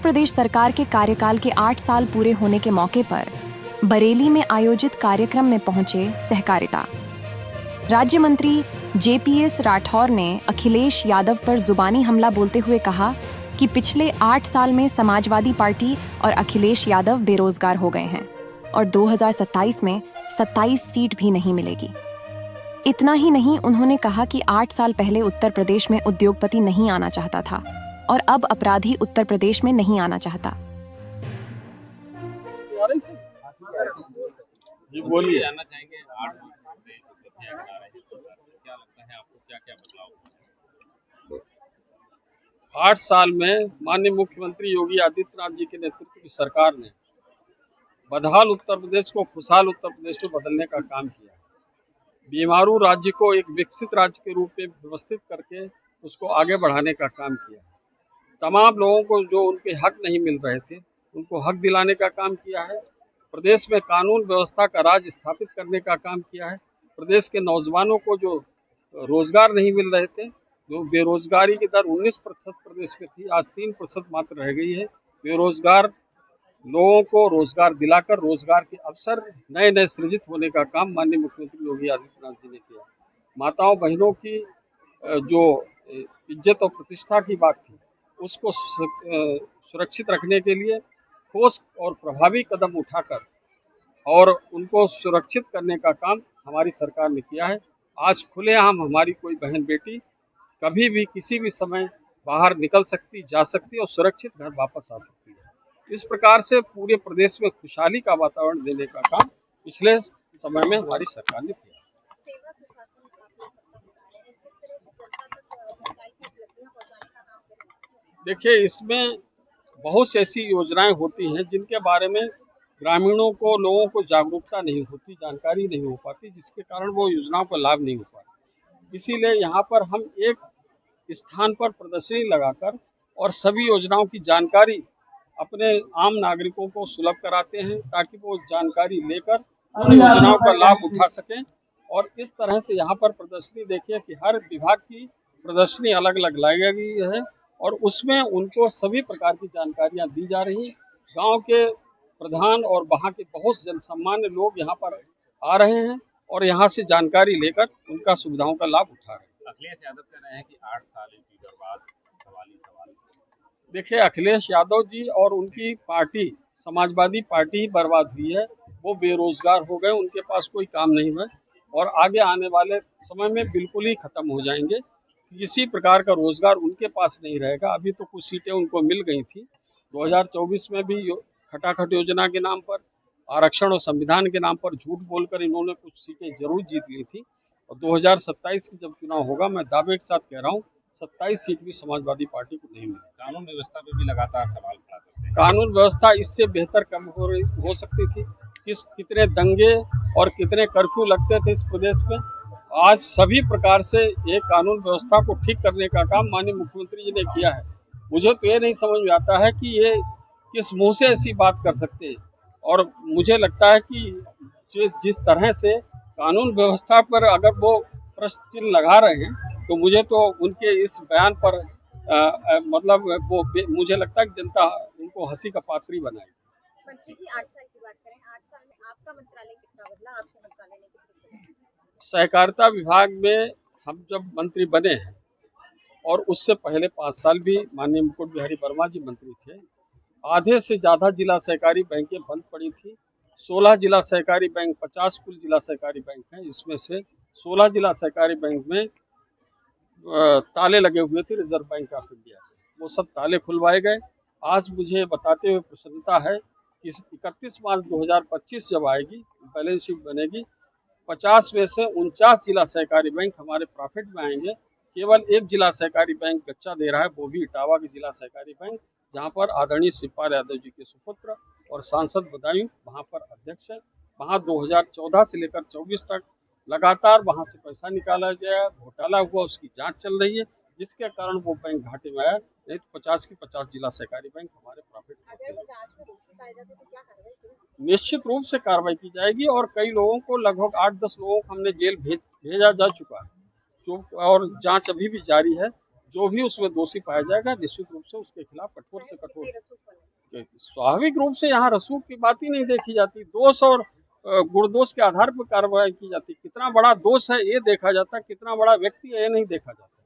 प्रदेश सरकार के कार्यकाल के 8 साल पूरे होने के मौके पर बरेली में आयोजित कार्यक्रम में पहुंचे सहकारिता राज्य मंत्री जेपीएस राठौर ने अखिलेश यादव पर जुबानी हमला बोलते हुए कहा कि पिछले 8 साल में समाजवादी पार्टी और अखिलेश यादव बेरोजगार हो गए हैं और 2027 में 27 सीट भी नहीं मिलेगी। इतना ही नहीं, उन्होंने कहा कि 8 साल पहले उत्तर प्रदेश में उद्योगपति नहीं आना चाहता था और अब अपराधी उत्तर प्रदेश में नहीं आना चाहता। जी बोलिए। जानना चाहेंगे 8 क्या लगता है आपको, क्या बदलाव? 8 साल में माननीय मुख्यमंत्री योगी आदित्यनाथ जी के नेतृत्व की सरकार ने बदहाल उत्तर प्रदेश को खुशहाल उत्तर प्रदेश में बदलने का काम किया है। बीमारू राज्य को एक विकसित राज्य के रूप में व्यवस्थित करके उसको आगे बढ़ाने का काम किया है। तमाम लोगों को जो उनके हक नहीं मिल रहे थे उनको हक दिलाने का काम किया है। प्रदेश में कानून व्यवस्था का राज स्थापित करने का काम किया है। प्रदेश के नौजवानों को जो रोजगार नहीं मिल रहे थे, जो बेरोजगारी की दर 19% प्रदेश में थी, आज 3% मात्र रह गई है। बेरोजगार लोगों को रोजगार दिलाकर रोजगार के अवसर नए नए सृजित होने का काम माननीय मुख्यमंत्री योगी आदित्यनाथ जी ने किया। माताओं बहनों की जो इज्जत और प्रतिष्ठा की बात थी उसको सुरक्षित रखने के लिए ठोस और प्रभावी कदम उठाकर और उनको सुरक्षित करने का काम हमारी सरकार ने किया है। आज खुलेआम हमारी कोई बहन बेटी कभी भी किसी भी समय बाहर निकल सकती, जा सकती और सुरक्षित घर वापस आ सकती है। इस प्रकार से पूरे प्रदेश में खुशहाली का वातावरण देने का काम पिछले समय में हमारी सरकार ने किया। देखिए, इसमें बहुत सी ऐसी योजनाएं होती हैं जिनके बारे में ग्रामीणों को, लोगों को जागरूकता नहीं होती, जानकारी नहीं हो पाती, जिसके कारण वो योजनाओं का लाभ नहीं हो पाता। इसीलिए यहाँ पर हम एक स्थान पर प्रदर्शनी लगाकर और सभी योजनाओं की जानकारी अपने आम नागरिकों को सुलभ कराते हैं ताकि वो जानकारी लेकर उन योजनाओं का लाभ उठा सकें। और इस तरह से यहाँ पर प्रदर्शनी देखिए कि हर विभाग की प्रदर्शनी अलग अलग लगाई गई है और उसमें उनको सभी प्रकार की जानकारियाँ दी जा रही। गांव के प्रधान और वहाँ के बहुत जनसामान्य लोग यहाँ पर आ रहे हैं और यहाँ से जानकारी लेकर उनका सुविधाओं का लाभ उठा रहे हैं। अखिलेश यादव कह रहे हैं कि 8 साल की बर्बाद, सवाल। देखिए, अखिलेश यादव जी और उनकी पार्टी समाजवादी पार्टी ही बर्बाद हुई है। वो बेरोजगार हो गए, उनके पास कोई काम नहीं है और आगे आने वाले समय में बिल्कुल ही खत्म हो जाएंगे। किसी प्रकार का रोजगार उनके पास नहीं रहेगा। अभी तो कुछ सीटें उनको मिल गई थी 2024 में भी खटाखट योजना के नाम पर, आरक्षण और संविधान के नाम पर झूठ बोलकर इन्होंने कुछ सीटें जरूर जीत ली थी। और 2027 की जब चुनाव होगा, मैं दावे के साथ कह रहा हूँ 27 सीट भी समाजवादी पार्टी को नहीं मिली। कानून व्यवस्था पे भी लगातार सवाल खड़ा करते हैं। कानून व्यवस्था इससे बेहतर कम हो सकती थी। कितने दंगे और कितने कर्फ्यू लगते थे इस प्रदेश में। आज सभी प्रकार से एक कानून व्यवस्था को ठीक करने का काम माननीय मुख्यमंत्री जी ने किया है। मुझे तो ये नहीं समझ में आता है कि ये किस मुंह से ऐसी बात कर सकते हैं। और मुझे लगता है कि जिस तरह से कानून व्यवस्था पर अगर वो प्रश्न चिन्ह लगा रहे हैं तो मुझे तो उनके इस बयान पर मतलब वो मुझे लगता है कि जनता उनको हंसी का पात्र बनाएगी। मंत्री जी 8 साल की बात करें, 8 साल में आपका मंत्रालय कितना बदला? आपके मंत्रालय ने कितना? सहकारिता विभाग में हम जब मंत्री बने हैं और उससे पहले 5 साल भी माननीय मुकुट बिहारी वर्मा जी मंत्री थे, आधे से ज़्यादा जिला सहकारी बैंकें बंद पड़ी थी। 16 जिला सहकारी बैंक, 50 कुल जिला सहकारी बैंक हैं, इसमें से 16 जिला सहकारी बैंक में ताले लगे हुए थे रिजर्व बैंक ऑफ इंडिया के, वो सब ताले खुलवाए गए। आज मुझे बताते हुए प्रसन्नता है कि 31 मार्च 2025 जब आएगी, बैलेंस शीट बनेगी, 50 में से 49 जिला सहकारी बैंक हमारे प्रॉफिट में आएंगे। केवल एक जिला सहकारी बैंक कच्चा दे रहा है, वो भी इटावा के जिला सहकारी बैंक, जहाँ पर आदरणीय शिवपाल यादव जी के सुपुत्र और सांसद बदायूं वहाँ पर अध्यक्ष है। वहाँ 2014 से लेकर 24 तक लगातार वहाँ से पैसा निकाला गया, घोटाला हुआ, उसकी जांच चल रही है, जिसके कारण वो बैंक घाटे में आया। नहीं तो 50 के 50 जिला सहकारी बैंक हमारे प्रॉफिट होते हैं। निश्चित रूप से कार्रवाई की जाएगी और कई लोगों को, लगभग 8-10 लोगों को हमने जेल भेजा जा चुका है और जांच अभी भी जारी है। जो भी उसमें दोषी पाया जाएगा निश्चित रूप से उसके खिलाफ कठोर से कठोर। स्वाभाविक रूप से यहाँ रसूख की बात ही नहीं देखी जाती, दोष और गुण-दोष के आधार पर कार्रवाई की जाती। कितना बड़ा दोष है ये देखा जाता है, कितना बड़ा व्यक्ति है ये नहीं देखा जाता।